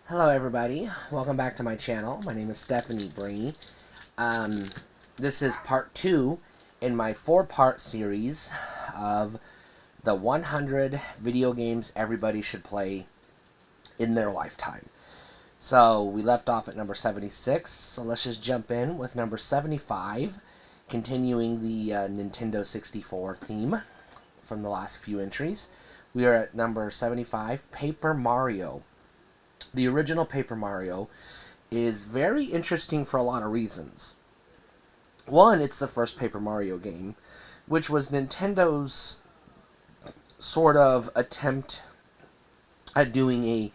Hello everybody, welcome back to my channel. My name is Stephanie Bree. This is part 2 in my 4-part series of the 100 video games everybody should play in their lifetime. So we left off at number 76, so let's just jump in with number 75, continuing the Nintendo 64 theme from the last few entries. We are at number 75, Paper Mario. The original Paper Mario is very interesting for a lot of reasons. One, it's the first Paper Mario game, which was Nintendo's sort of attempt at doing a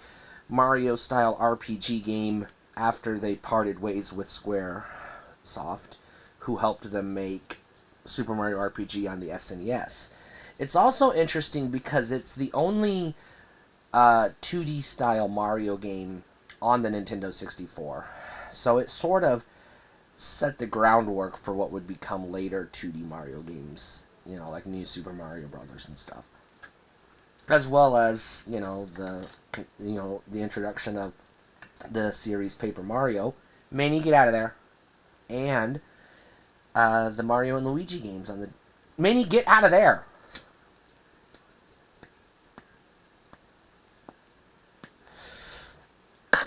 Mario-style RPG game after they parted ways with Squaresoft, who helped them make Super Mario RPG on the SNES. It's also interesting because it's the only 2D style Mario game on the Nintendo 64. So it sort of set the groundwork for what would become later 2D Mario games, like New Super Mario Brothers and stuff. As well as, the introduction of the series Paper Mario. Manny, get out of there. And the Mario and Luigi games on the... Manny, get out of there!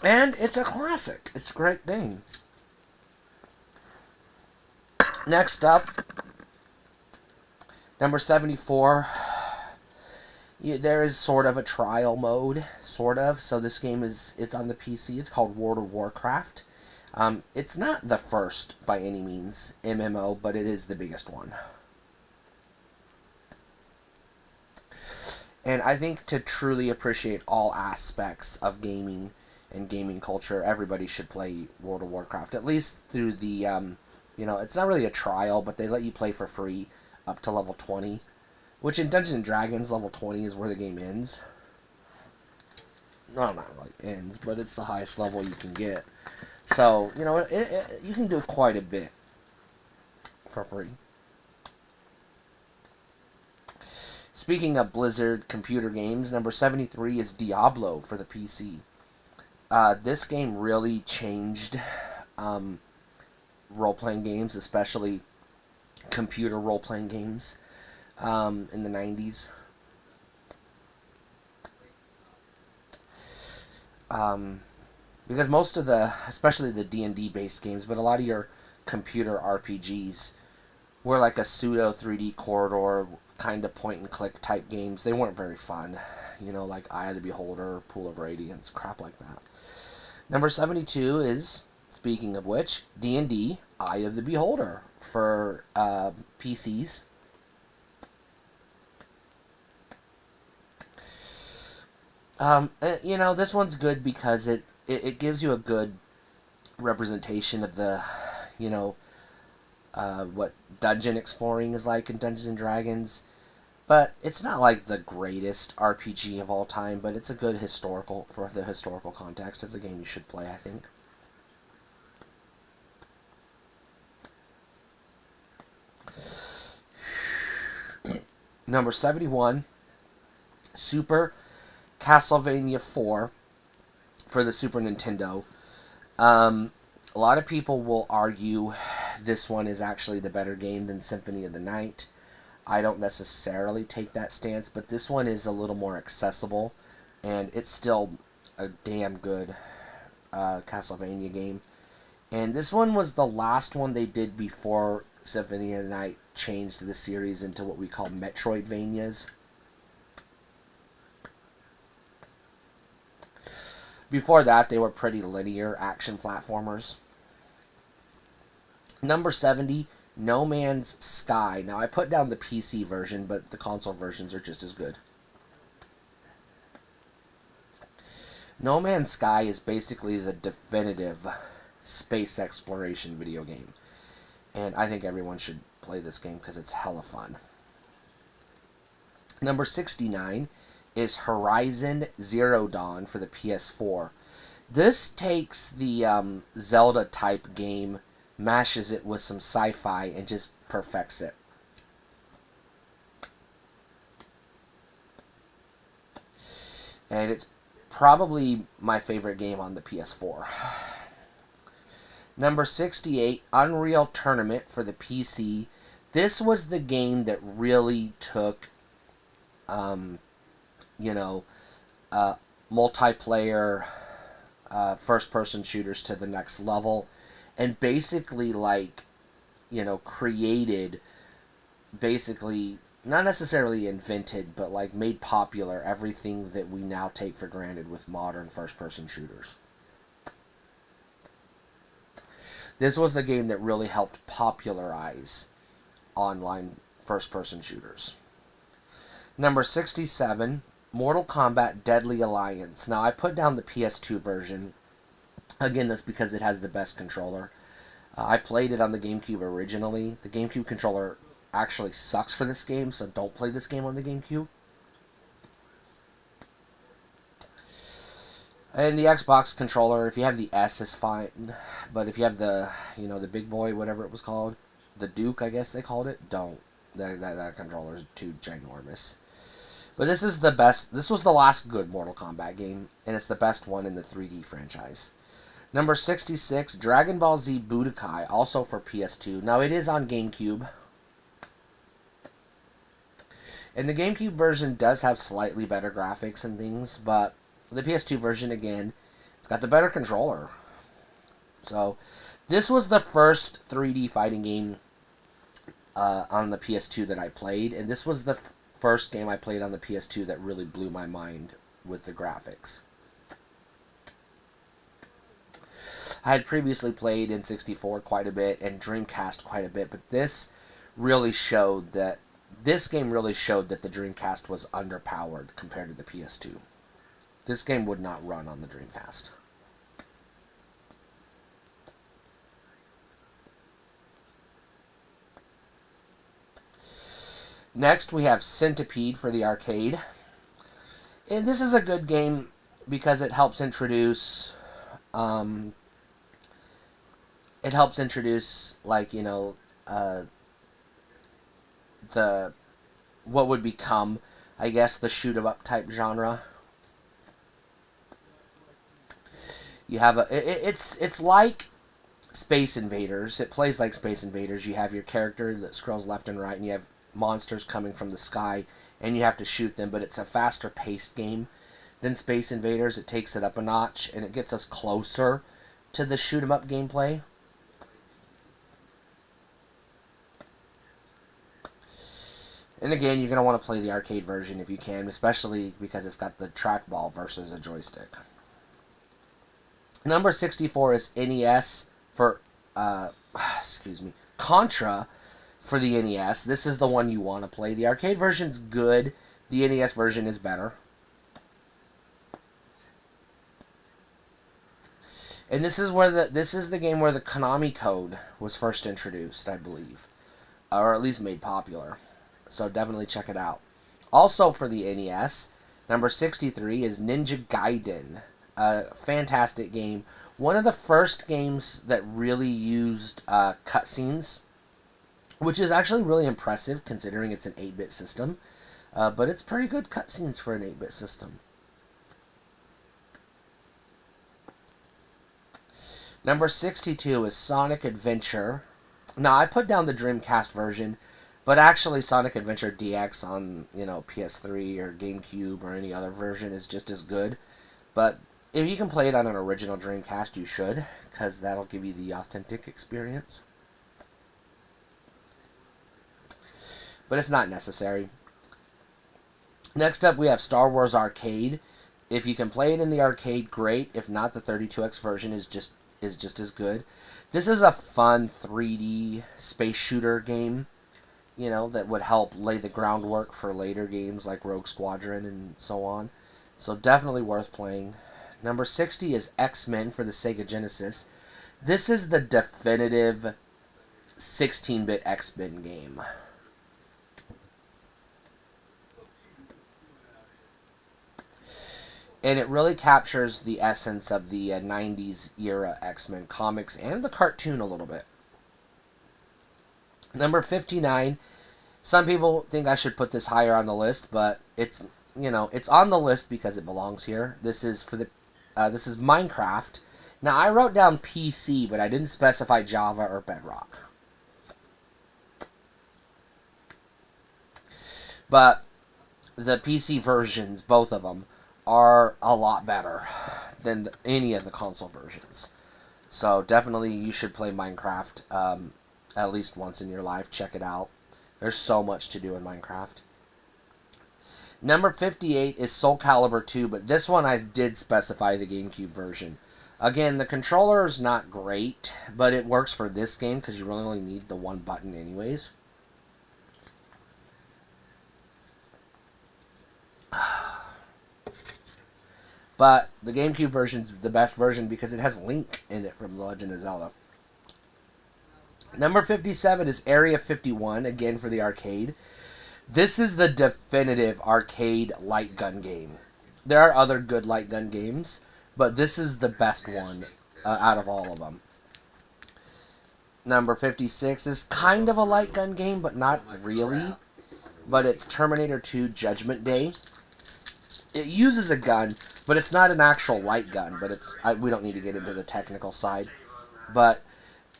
And it's a classic. It's a great game. Next up, number 74. There is sort of a trial mode, sort of. So this game it's on the PC. It's called World of Warcraft. It's not the first by any means MMO, but it is the biggest one. And I think to truly appreciate all aspects of gaming and gaming culture, everybody should play World of Warcraft, at least through the, it's not really a trial, but they let you play for free up to level 20, which in Dungeons & Dragons, level 20 is where the game ends. Well, not really ends, but it's the highest level you can get. So, you can do quite a bit for free. Speaking of Blizzard computer games, number 73 is Diablo for the PC. This game really changed role-playing games, especially computer role-playing games in the 90s. Because most of especially the D&D based games, but a lot of your computer RPGs were like a pseudo 3D corridor kind of point-and-click type games. They weren't very fun. Like Eye of the Beholder, Pool of Radiance, crap like that. Number 72 is, speaking of which, D&D, Eye of the Beholder for PCs. This one's good because it gives you a good representation of the, what dungeon exploring is like in Dungeons & Dragons. But it's not like the greatest RPG of all time, but it's a good for the historical context. It's a game you should play, I think. Number 71, Super Castlevania 4 for the Super Nintendo. A lot of people will argue this one is actually the better game than Symphony of the Night. I don't necessarily take that stance, but this one is a little more accessible, and it's still a damn good Castlevania game. And this one was the last one they did before Symphony of the Night changed the series into what we call Metroidvanias. Before that, they were pretty linear action platformers. Number 70, No Man's Sky. Now, I put down the PC version, but the console versions are just as good. No Man's Sky is basically the definitive space exploration video game. And I think everyone should play this game because it's hella fun. Number 69 is Horizon Zero Dawn for the PS4. This takes the Zelda-type game, mashes it with some sci-fi, and just perfects it. And it's Probably my favorite game on the PS4. Number 68, Unreal Tournament for the PC. This was the game that really took, you know, multiplayer first-person shooters to the next level, and basically, like, you know, created, basically, not necessarily invented, but like made popular everything that we now take for granted with modern first-person shooters. This was the game that really helped popularize online first-person shooters. Number 67, Mortal Kombat Deadly Alliance. Now, I put down the PS2 version. Again, that's because it has the best controller. I played it on the GameCube originally. The GameCube controller actually sucks for this game, so don't play this game on the GameCube. And the Xbox controller, if you have the S, is fine. But if you have the, you know, the big boy, whatever it was called, the Duke, I guess they called it, don't. That controller is too ginormous. But this is the best. This was the last good Mortal Kombat game, and it's the best one in the 3D franchise. Number 66, Dragon Ball Z Budokai, also for PS2. Now, it is on GameCube. And the GameCube version does have slightly better graphics and things, but the PS2 version, again, it's got the better controller. So, this was the first 3D fighting game on the PS2 that I played, and this was the first game I played on the PS2 that really blew my mind with the graphics. I had previously played N64 quite a bit and Dreamcast quite a bit, but this really showed that this game really showed that the Dreamcast was underpowered compared to the PS2. This game would not run on the Dreamcast. Next, we have Centipede for the arcade. And this is a good game because it helps introduce, like, you know, the, what would become, I guess, the shoot-'em-up type genre. You have it's like Space Invaders. It plays like Space Invaders. You have your character that scrolls left and right, and you have monsters coming from the sky, and you have to shoot them, but it's a faster paced game than Space Invaders. It takes it up a notch, and it gets us closer to the shoot-'em-up gameplay. And again, you're going to want to play the arcade version if you can, especially because it's got the trackball versus a joystick. Number 64 is NES for, Contra for the NES. This is the one you want to play. The arcade version's good. The NES version is better. And this is the game where the Konami code was first introduced, I believe, or at least made popular. So definitely check it out. Also for the NES, number 63 is Ninja Gaiden. A fantastic game. One of the first games that really used cutscenes, which is actually really impressive considering it's an 8-bit system. But it's pretty good cutscenes for an 8-bit system. Number 62 is Sonic Adventure. Now, I put down the Dreamcast version, but actually Sonic Adventure DX on, you know, PS3 or GameCube or any other version is just as good. But if you can play it on an original Dreamcast, you should, because that'll give you the authentic experience. But it's not necessary. Next up, we have Star Wars Arcade. If you can play it in the arcade, great. If not, the 32X version is just as good. This is a fun 3D space shooter game, you know, that would help lay the groundwork for later games like Rogue Squadron and so on. So definitely worth playing. Number 60 is X-Men for the Sega Genesis. This is the definitive 16-bit X-Men game. And it really captures the essence of the 90s era X-Men comics and the cartoon a little bit. Number 59. Some people think I should put this higher on the list, but it's you know, it's on the list because it belongs here. This is for the this is Minecraft. Now I wrote down PC, but I didn't specify Java or Bedrock. But the PC versions, both of them, are a lot better than any of the console versions. So definitely you should play Minecraft at least once in your life. Check it out. There's so much to do in Minecraft. Number 58 is Soul Calibur 2, but this one I did specify the GameCube version. Again, the controller is not great, but it works for this game because you really only need the one button anyways. But the GameCube version is the best version because it has Link in it from The Legend of Zelda. Number 57 is Area 51, again for the arcade. This is the definitive arcade light gun game. There are other good light gun games, but this is the best one out of all of them. Number 56 is kind of a light gun game, but not really. But it's Terminator 2 Judgment Day. It uses a gun, but it's not an actual light gun. But it's we don't need to get into the technical side. But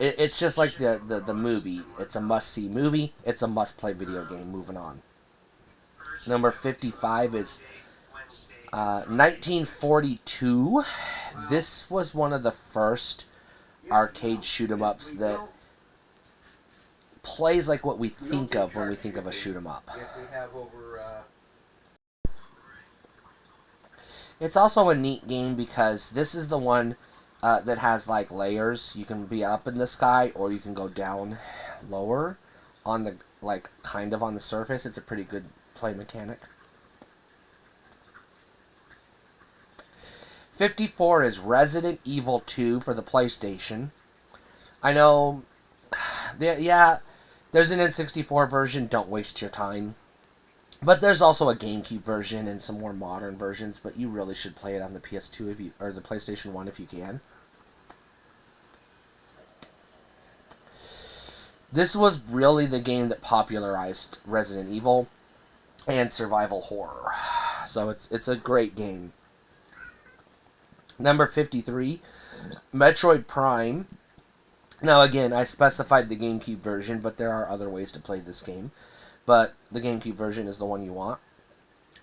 it's just like the movie. It's a must-see movie. It's a must-play video game. Moving on. Number 55 is 1942. This was one of the first arcade shoot-'em-ups that plays like what we think of when we think of a shoot-'em-up. It's also a neat game because this is the one that has like layers. You can be up in the sky or you can go down lower on the kind of on the surface. It's a pretty good play mechanic. 54 is Resident Evil 2 for the PlayStation. I know, yeah, there's an N64 version. Don't waste your time. But there's also a GameCube version and some more modern versions, but you really should play it on the PS2 if you, or the PlayStation 1 if you can. This was really the game that popularized Resident Evil and survival horror. So it's a great game. Number 53, Metroid Prime. Now again, I specified the GameCube version, but there are other ways to play this game. But the GameCube version is the one you want.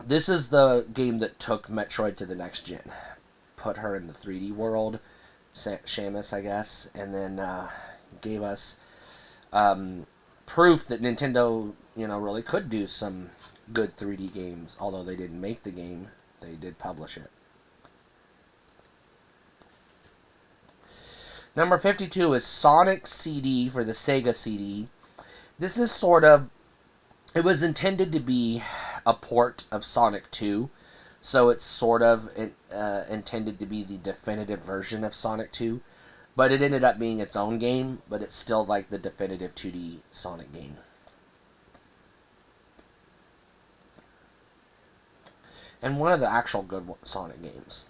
This is the game that took Metroid to the next gen. Put her in the 3D world, Samus, I guess, and then gave us proof that Nintendo, really could do some good 3D games. Although they didn't make the game, they did publish it. Number 52 is Sonic CD for the Sega CD. This is it was intended to be a port of Sonic 2, so it's sort of intended to be the definitive version of Sonic 2, but it ended up being its own game, but it's still like the definitive 2D Sonic game. And one of the actual good Sonic games.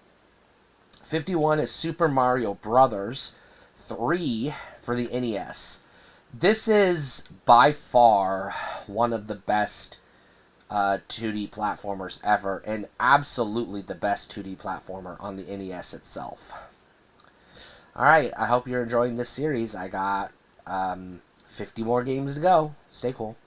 51 is Super Mario Brothers 3 for the NES. This is by far one of the best 2D platformers ever, and absolutely the best 2D platformer on the NES itself. Alright, I hope you're enjoying this series. I got 50 more games to go. Stay cool.